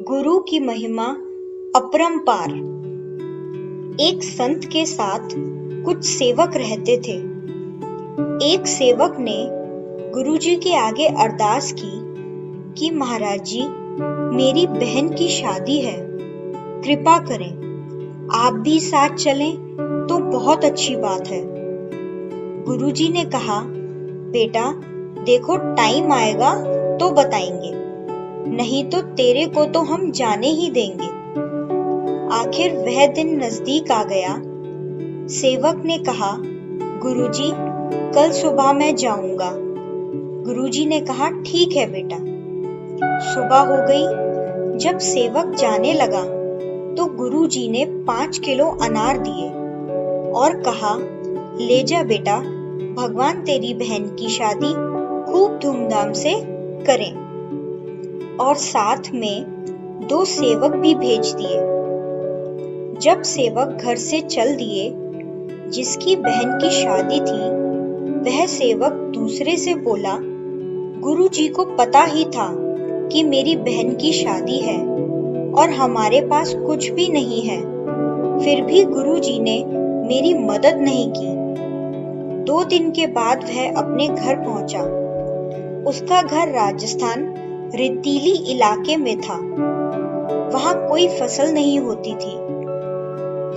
गुरु की महिमा अपरंपार। एक संत के साथ कुछ सेवक रहते थे। एक सेवक ने गुरुजी के आगे अरदास की कि महाराज जी, मेरी बहन की शादी है, कृपा करें, आप भी साथ चलें तो बहुत अच्छी बात है। गुरुजी ने कहा, बेटा देखो, टाइम आएगा तो बताएंगे, नहीं तो तेरे को तो हम जाने ही देंगे। आखिर वह दिन नजदीक आ गया। सेवक ने कहा, गुरुजी कल सुबह मैं जाऊंगा। गुरुजी ने कहा, ठीक है बेटा। सुबह हो गई। जब सेवक जाने लगा तो गुरुजी ने 5 किलो अनार दिए और कहा, ले जा बेटा, भगवान तेरी बहन की शादी खूब धूमधाम से करें। और साथ में 2 सेवक भी भेज दिए। जब सेवक घर से चल दिए, जिसकी बहन की शादी थी, वह सेवक दूसरे से बोला, गुरुजी को पता ही था कि मेरी बहन की शादी है और हमारे पास कुछ भी नहीं है, फिर भी गुरुजी ने मेरी मदद नहीं की। 2 दिन के बाद वह अपने घर पहुंचा। उसका घर राजस्थान रेतीली इलाके में था। वहां कोई फसल नहीं होती थी।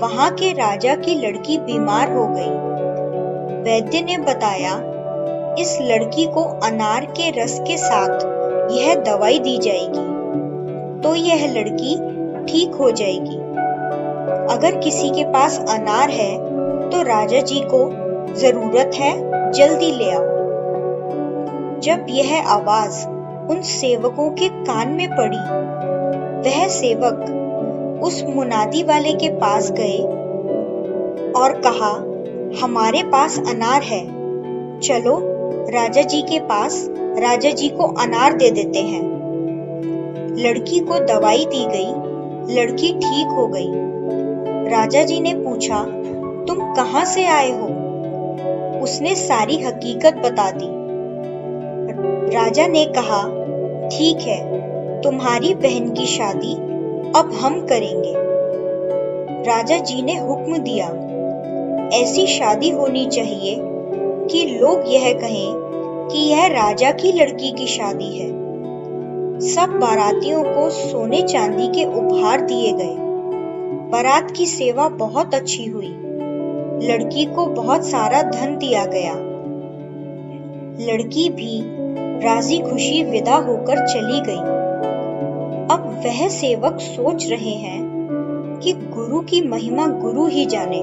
वहां के राजा की लड़की बीमार हो गई। वैद्य ने बताया, इस लड़की को अनार के रस के साथ यह दवाई दी जाएगी तो यह लड़की ठीक हो जाएगी। अगर किसी के पास अनार है तो राजा जी को जरूरत है, जल्दी ले आओ। जब यह आवाज उन सेवकों के कान में पड़ी, वह सेवक उस मुनादी वाले के पास गए और कहा, हमारे पास अनार है, चलो राजा जी के पास, राजा जी को अनार दे देते हैं। लड़की को दवाई दी गई, लड़की ठीक हो गई। राजा जी ने पूछा, तुम कहाँ से आए हो? उसने सारी हकीकत बता दी। राजा ने कहा, ठीक है, तुम्हारी बहन की शादी अब हम करेंगे। राजा जी ने हुक्म दिया, ऐसी शादी होनी चाहिए कि लोग यह कहें कि यह राजा की लड़की की शादी है। सब बारातियों को सोने चांदी के उपहार दिए गए। बारात की सेवा बहुत अच्छी हुई। लड़की को बहुत सारा धन दिया गया। लड़की भी राजी खुशी विदा होकर चली गई। अब वह सेवक सोच रहे हैं कि गुरु की महिमा गुरु ही जाने।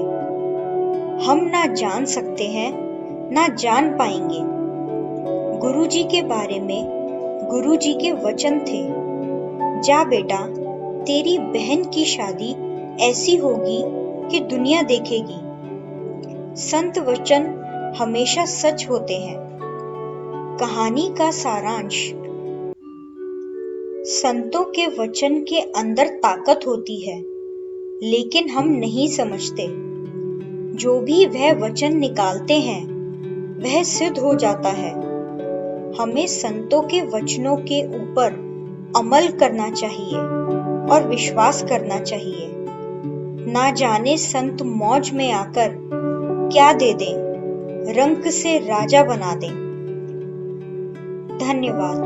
हम ना जान सकते हैं, ना जान पाएंगे। गुरु जी के बारे में गुरु जी के वचन थे, जा बेटा, तेरी बहन की शादी ऐसी होगी कि दुनिया देखेगी। संत वचन हमेशा सच होते हैं। कहानी का सारांश, संतों के वचन के अंदर ताकत होती है, लेकिन हम नहीं समझते। जो भी वह वचन निकालते हैं, वह सिद्ध हो जाता है। हमें संतों के वचनों के ऊपर अमल करना चाहिए और विश्वास करना चाहिए। ना जाने संत मौज में आकर क्या दे दें, रंक से राजा बना दें। धन्यवाद।